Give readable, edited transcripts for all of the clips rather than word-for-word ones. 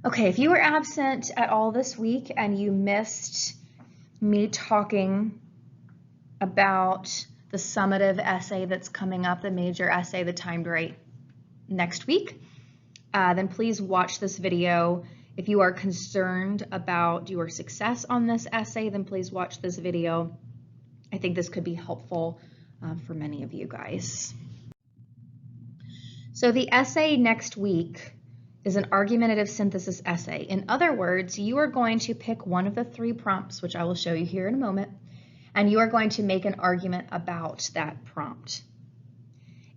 Okay, if you were absent at all this week and you missed me talking about the summative essay that's coming up, the major essay, the timed right, next week, then please watch this video. If you are concerned about your success on this essay, then please watch this video. I think this could be helpful for many of you guys. So the essay next week is an argumentative synthesis essay. In other words, you are going to pick one of the 3 prompts, which I will show you here in a moment, and you are going to make an argument about that prompt.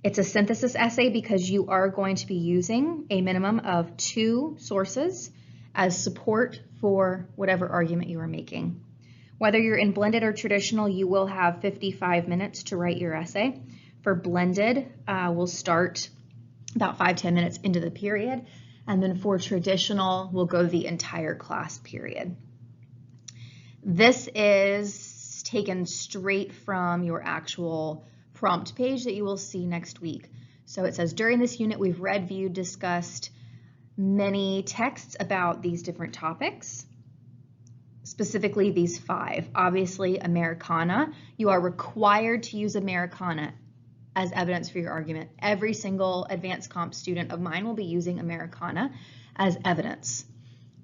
It's a synthesis essay because you are going to be using a minimum of 2 sources as support for whatever argument you are making. Whether you're in blended or traditional, you will have 55 minutes to write your essay. For blended, we'll start about 5-10 minutes into the period, and then for traditional, we'll go the entire class period. This is taken straight from your actual prompt page that you will see next week. So it says, during this unit, we've read, viewed, discussed many texts about these different topics, specifically these 5. Obviously, Americana. You are required to use Americana as evidence for your argument. Every single advanced comp student of mine will be using Americana as evidence.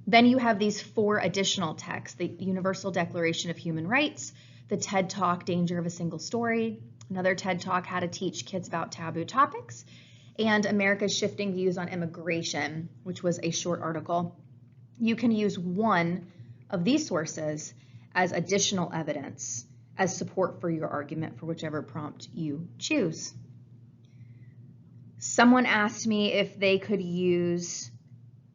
Then you have these 4 additional texts: the Universal Declaration of Human Rights, the TED Talk, Danger of a Single Story, another TED Talk, How to Teach Kids About Taboo Topics, and America's Shifting Views on Immigration, which was a short article. You can use one of these sources as additional evidence as support for your argument for whichever prompt you choose. Someone asked me if they could use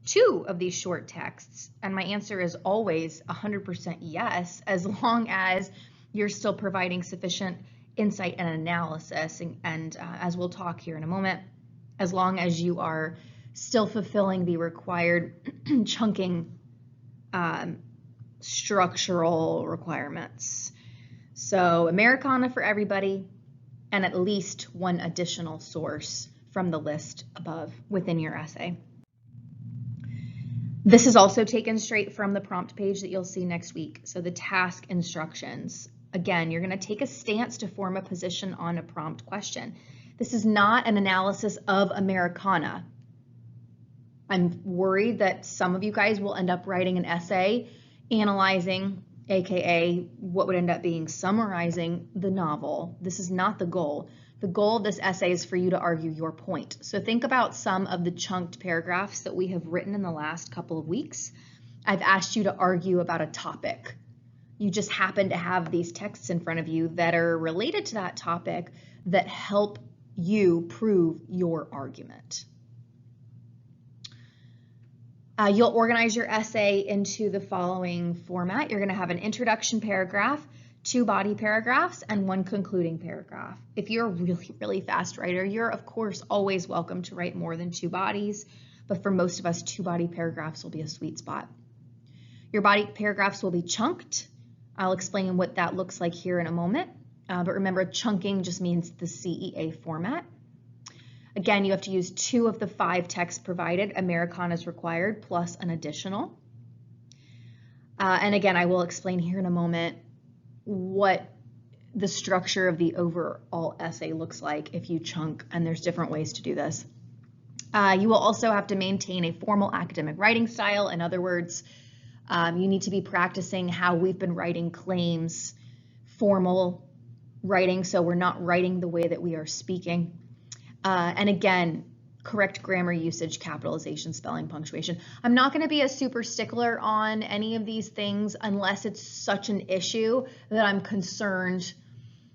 2 of these short texts, and my answer is always 100% yes, as long as you're still providing sufficient insight and analysis, and as we'll talk here in a moment, as long as you are still fulfilling the required chunking structural requirements. So Americana for everybody, and at least one additional source from the list above within your essay. This is also taken straight from the prompt page that you'll see next week. So the task instructions. Again, you're going to take a stance to form a position on a prompt question. This is not an analysis of Americana. I'm worried that some of you guys will end up writing an essay analyzing, aka what would end up being summarizing the novel. This is not the goal. The goal of this essay is for you to argue your point. So think about some of the chunked paragraphs that we have written in the last couple of weeks. I've asked you to argue about a topic. You just happen to have these texts in front of you that are related to that topic that help you prove your argument. You'll organize your essay into the following format. You're going to have an introduction paragraph, 2 body paragraphs, and 1 concluding paragraph. If you're a really, really fast writer, you're of course always welcome to write more than 2 bodies, but for most of us, 2 body paragraphs will be a sweet spot. Your body paragraphs will be chunked. I'll explain what that looks like here in a moment, but remember, chunking just means the CEA format. Again, you have to use 2 of the 5 texts provided. Americana is required, plus an additional. And again, I will explain here in a moment what the structure of the overall essay looks like if you chunk, and there's different ways to do this. You will also have to maintain a formal academic writing style. In other words, you need to be practicing how we've been writing claims, formal writing, so we're not writing the way that we are speaking. And again, correct grammar usage, capitalization, spelling, punctuation. I'm not going to be a super stickler on any of these things unless it's such an issue that I'm concerned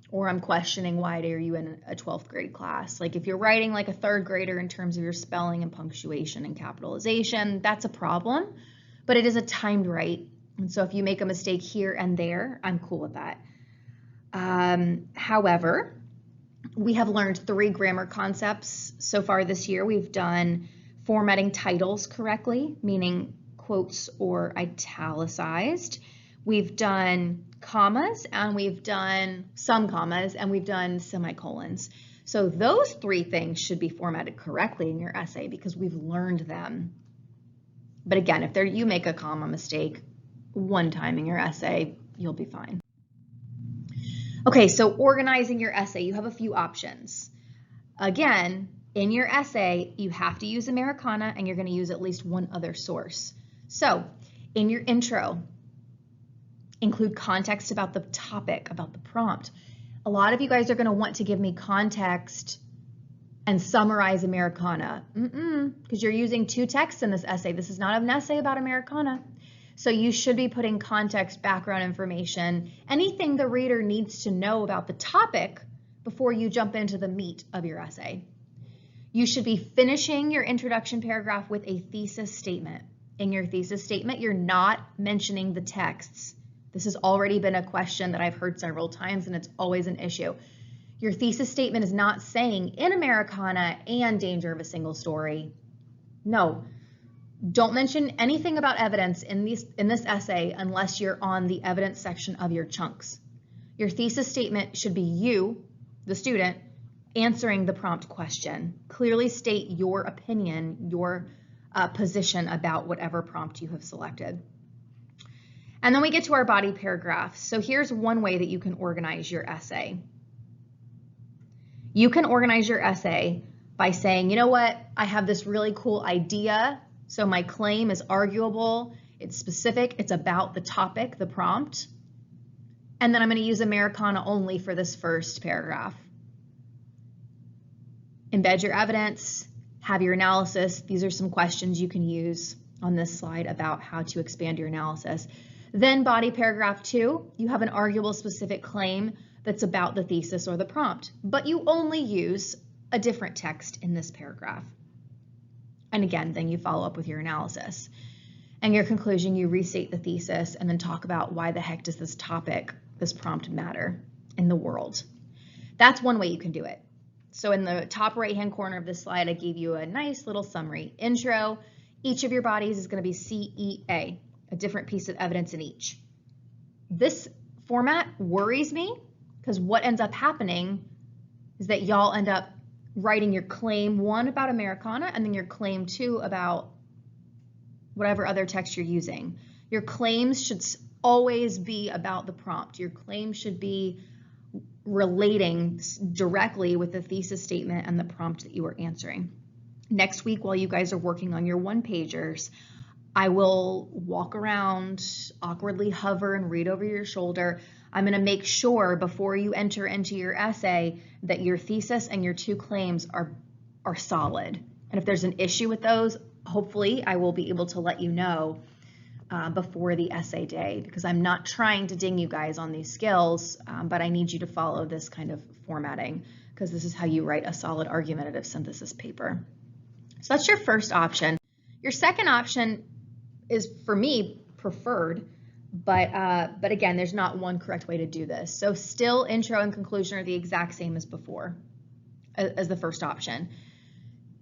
or I'm questioning why are you in a 12th grade class. Like if you're writing like a 3rd grader in terms of your spelling and punctuation and capitalization, that's a problem, but it is a timed write. And so if you make a mistake here and there, I'm cool with that. However, we have learned 3 grammar concepts so far this year. We've done formatting titles correctly, meaning quotes or italicized. We've done commas, and we've done some commas, and we've done semicolons. So those 3 things should be formatted correctly in your essay because we've learned them. But again, if you make a comma mistake one time in your essay, you'll be fine. Okay, so organizing your essay, you have a few options. Again, in your essay, you have to use Americana and you're going to use at least one other source. So in your intro, include context about the topic, about the prompt. A lot of you guys are going to want to give me context and summarize Americana, because you're using two texts in this essay. This is not an essay about Americana. So you should be putting context, background information, anything the reader needs to know about the topic before you jump into the meat of your essay. You should be finishing your introduction paragraph with a thesis statement. In your thesis statement, you're not mentioning the texts. This has already been a question that I've heard several times, and it's always an issue. Your thesis statement is not saying in Americana and danger of a single story. No, don't mention anything about evidence in this essay unless you're on the evidence section of your chunks. Your thesis statement should be you, the student, answering the prompt question. Clearly state your opinion, your position about whatever prompt you have selected. And then we get to our body paragraphs. So here's one way that you can organize your essay. You can organize your essay by saying, you know what, I have this really cool idea. So my claim is arguable, it's specific, it's about the topic, the prompt. And then I'm going to use Americana only for this first paragraph. Embed your evidence, have your analysis. These are some questions you can use on this slide about how to expand your analysis. Then body paragraph 2, you have an arguable specific claim that's about the thesis or the prompt, but you only use a different text in this paragraph. And again, then you follow up with your analysis. And your conclusion, you restate the thesis and then talk about why the heck does this topic, this prompt matter in the world. That's one way you can do it. So in the top right-hand corner of this slide, I gave you a nice little summary. Intro, each of your bodies is going to be CEA, a different piece of evidence in each. This format worries me because what ends up happening is that y'all end up writing your claim 1 about Americana and then your claim 2 about whatever other text you're using. Your claims should always be about the prompt. Your claim should be relating directly with the thesis statement and the prompt that you are answering. Next week, while you guys are working on your one-pagers, I will walk around, awkwardly hover and read over your shoulder. I'm going to make sure before you enter into your essay that your thesis and your 2 claims are solid. And if there's an issue with those, hopefully I will be able to let you know before the essay day, because I'm not trying to ding you guys on these skills, but I need you to follow this kind of formatting because this is how you write a solid argumentative synthesis paper. So that's your first option. Your second option is, for me, preferred, but again, there's not one correct way to do this. So still intro and conclusion are the exact same as before, as the first option.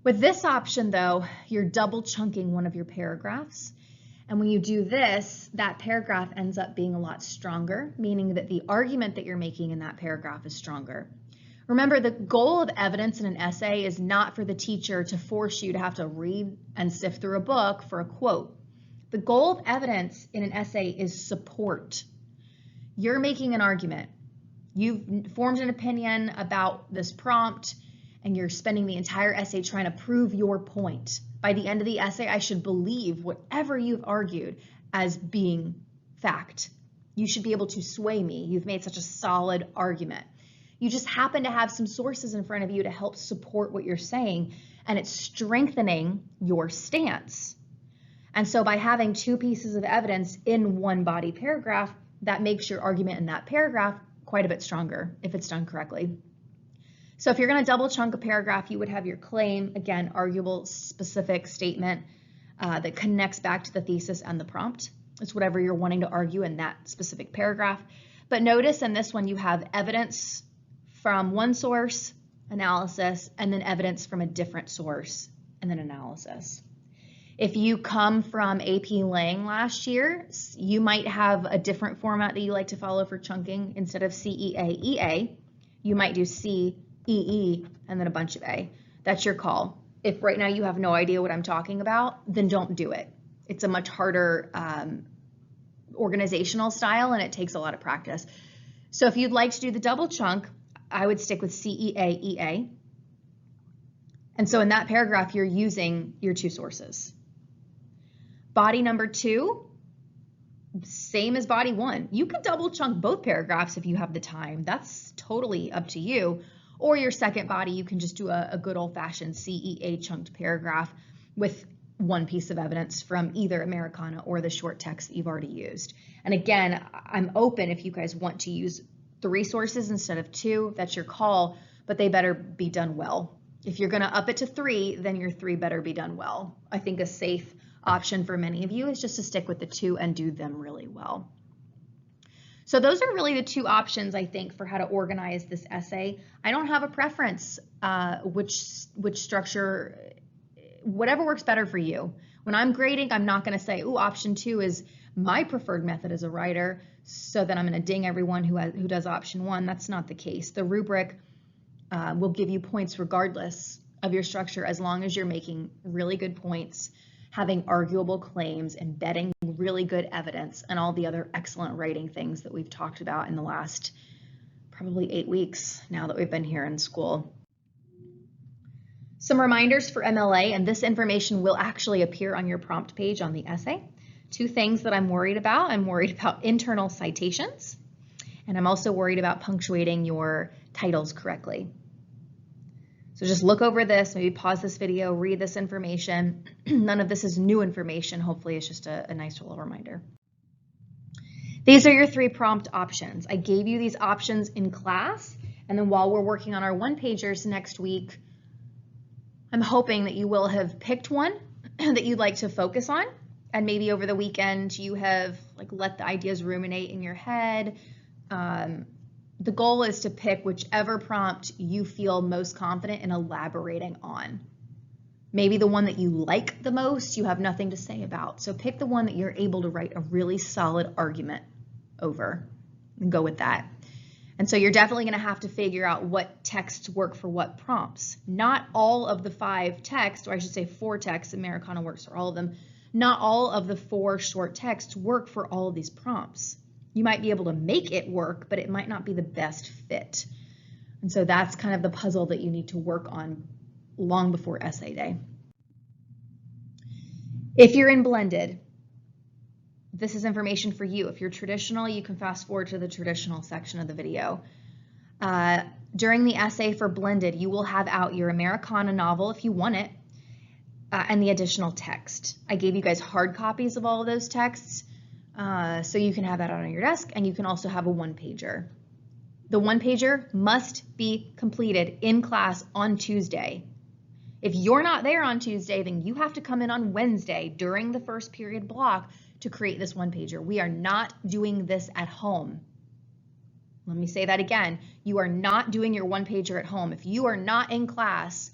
With this option though, you're double chunking one of your paragraphs. And when you do this, that paragraph ends up being a lot stronger, meaning that the argument that you're making in that paragraph is stronger. Remember, the goal of evidence in an essay is not for the teacher to force you to have to read and sift through a book for a quote. The goal of evidence in an essay is support. You're making an argument. You've formed an opinion about this prompt, and you're spending the entire essay trying to prove your point. By the end of the essay, I should believe whatever you've argued as being fact. You should be able to sway me. You've made such a solid argument. You just happen to have some sources in front of you to help support what you're saying, and it's strengthening your stance. And so by having 2 pieces of evidence in one body paragraph, that makes your argument in that paragraph quite a bit stronger if it's done correctly. So if you're going to double chunk a paragraph, you would have your claim, again, arguable specific statement that connects back to the thesis and the prompt. It's whatever you're wanting to argue in that specific paragraph. But notice in this one, you have evidence from one source, analysis, and then evidence from a different source, and then analysis. If you come from AP Lang last year, you might have a different format that you like to follow for chunking. Instead of CEA, EA, you might do C, EE, and then a bunch of A. That's your call. If right now you have no idea what I'm talking about, then don't do it. It's a much harder organizational style, and it takes a lot of practice. So if you'd like to do the double chunk, I would stick with CEA-EA. And so in that paragraph, you're using your two sources. Body number 2, same as body 1. You can double chunk both paragraphs if you have the time. That's totally up to you. Or your second body, you can just do a good old-fashioned CEA chunked paragraph with one piece of evidence from either Americana or the short text that you've already used. And again, I'm open if you guys want to use 3 sources instead of 2, that's your call, but they better be done well. If you're gonna up it to 3, then your 3 better be done well. I think a safe option for many of you is just to stick with the 2 and do them really well. So those are really the 2 options, I think, for how to organize this essay. I don't have a preference, which structure, whatever works better for you. When I'm grading, I'm not gonna say, ooh, option 2 is my preferred method as a writer, so then I'm gonna ding everyone who does option 1. That's not the case. The rubric will give you points regardless of your structure, as long as you're making really good points, having arguable claims, embedding really good evidence, and all the other excellent writing things that we've talked about in the last probably 8 weeks now that we've been here in school. Some reminders for MLA, and this information will actually appear on your prompt page on the essay. 2 things that I'm worried about. I'm worried about internal citations, and I'm also worried about punctuating your titles correctly. So just look over this, maybe pause this video, read this information. None of this is new information. Hopefully it's just a nice little reminder. These are your 3 prompt options. I gave you these options in class, and then while we're working on our one-pagers next week, I'm hoping that you will have picked one that you'd like to focus on, and maybe over the weekend you have let the ideas ruminate in your head. The goal is to pick whichever prompt you feel most confident in elaborating on. Maybe the one that you like the most, you have nothing to say about. So pick the one that you're able to write a really solid argument over and go with that. And so you're definitely going to have to figure out what texts work for what prompts. Not all of the 5 texts, or I should say 4 texts, Americana works for all of them, not all of the 4 short texts work for all of these prompts. You might be able to make it work, but it might not be the best fit. And so that's kind of the puzzle that you need to work on long before essay day. If you're in blended, this is information for you. If you're traditional, you can fast forward to the traditional section of the video. During the essay for blended, you will have out your Americana novel if you want it, and the additional text. I gave you guys hard copies of all of those texts. So you can have that out on your desk, and you can also have a one-pager. The one-pager must be completed in class on Tuesday. If you're not there on Tuesday, then you have to come in on Wednesday during the first period block to create this one-pager. We are not doing this at home. Let me say that again. You are not doing your one-pager at home. If you are not in class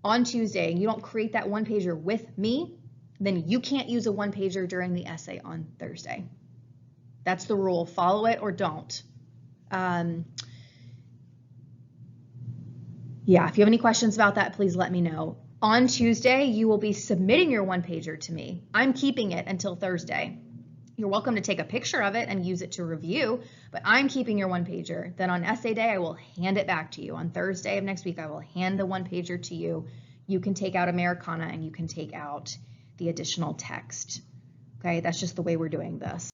on Tuesday and you don't create that one-pager with me, then you can't use a one-pager during the essay on Thursday. That's the rule. Follow it or don't. Yeah, if you have any questions about that, please let me know. On Tuesday, you will be submitting your one-pager to me. I'm keeping it until Thursday. You're welcome to take a picture of it and use it to review, but I'm keeping your one-pager. Then on essay day, I will hand it back to you. On Thursday of next week, I will hand the one-pager to you. You can take out Americana and you can take out the additional text. Okay, that's just the way we're doing this.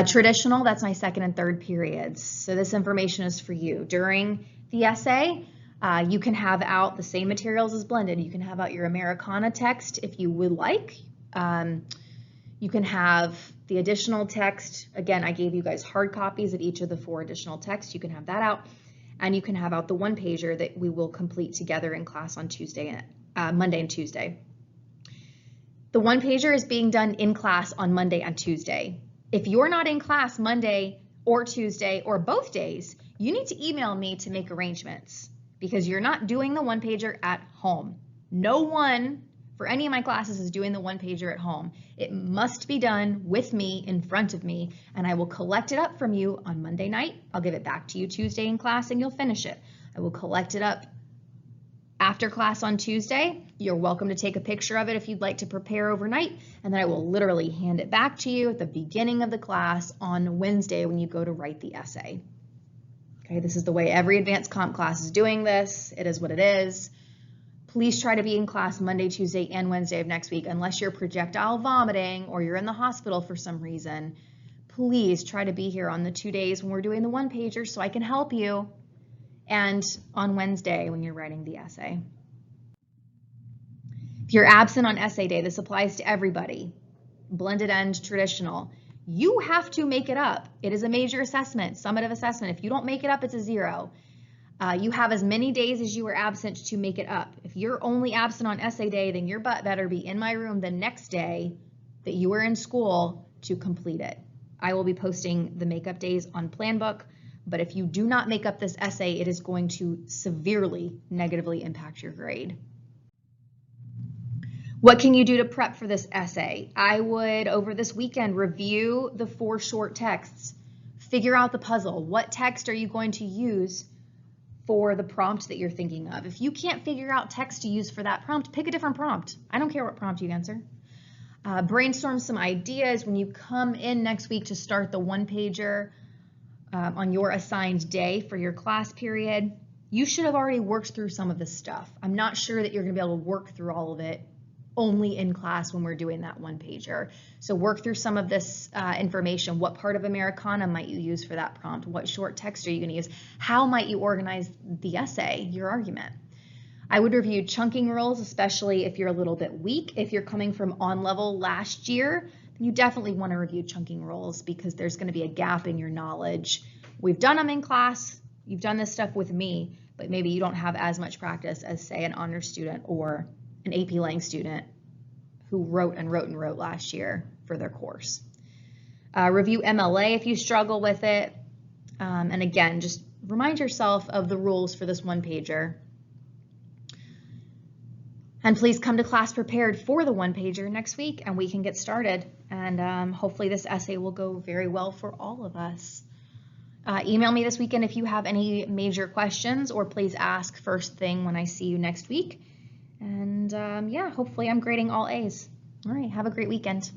Traditional, that's my second and third periods. So this information is for you. During the essay, you can have out the same materials as blended. You can have out your Americana text if you would like. You can have the additional text. Again, I gave you guys hard copies of each of the 4 additional texts. You can have that out. And you can have out the one-pager that we will complete together in class on Tuesday, Monday and Tuesday. The one-pager is being done in class on Monday and Tuesday. If you're not in class Monday or Tuesday or both days, you need to email me to make arrangements because you're not doing the one-pager at home. No one for any of my classes is doing the one-pager at home. It must be done with me in front of me, and I will collect it up from you on Monday night. I'll give it back to you Tuesday in class and you'll finish it. I will collect it up After class on Tuesday, you're welcome to take a picture of it if you'd like to prepare overnight, and then I will literally hand it back to you at the beginning of the class on Wednesday when you go to write the essay. Okay, this is the way every advanced comp class is doing this. It is what it is. Please try to be in class Monday, Tuesday, and Wednesday of next week. Unless you're projectile vomiting or you're in the hospital for some reason, please try to be here on the 2 days when we're doing the one-pager so I can help you, and on Wednesday when you're writing the essay. If you're absent on essay day, this applies to everybody, blended and traditional. You have to make it up. It is a major assessment, summative assessment. If you don't make it up, it's a 0. You have as many days as you were absent to make it up. If you're only absent on essay day, then your butt better be in my room the next day that you were in school to complete it. I will be posting the makeup days on Planbook, but if you do not make up this essay, it is going to severely negatively impact your grade. What can you do to prep for this essay? I would, over this weekend, review the 4 short texts. Figure out the puzzle. What text are you going to use for the prompt that you're thinking of? If you can't figure out text to use for that prompt, pick a different prompt. I don't care what prompt you answer. Brainstorm some ideas when you come in next week to start the one-pager on your assigned day for your class period. You should have already worked through some of this stuff. I'm not sure that you're going to be able to work through all of it only in class when we're doing that one-pager. So work through some of this information. What part of Americana might you use for that prompt? What short text are you going to use? How might you organize the essay, your argument? I would review chunking rules, especially if you're a little bit weak. If you're coming from on level last year, you definitely want to review chunking rules because there's going to be a gap in your knowledge. We've done them in class. You've done this stuff with me, but maybe you don't have as much practice as, say, an honors student or an AP Lang student who wrote and wrote and wrote last year for their course. Review MLA if you struggle with it. And again, just remind yourself of the rules for this one-pager. And please come to class prepared for the one-pager next week and we can get started. And hopefully this essay will go very well for all of us. Email me this weekend if you have any major questions, or please ask first thing when I see you next week. And yeah, hopefully I'm grading all A's. All right, have a great weekend.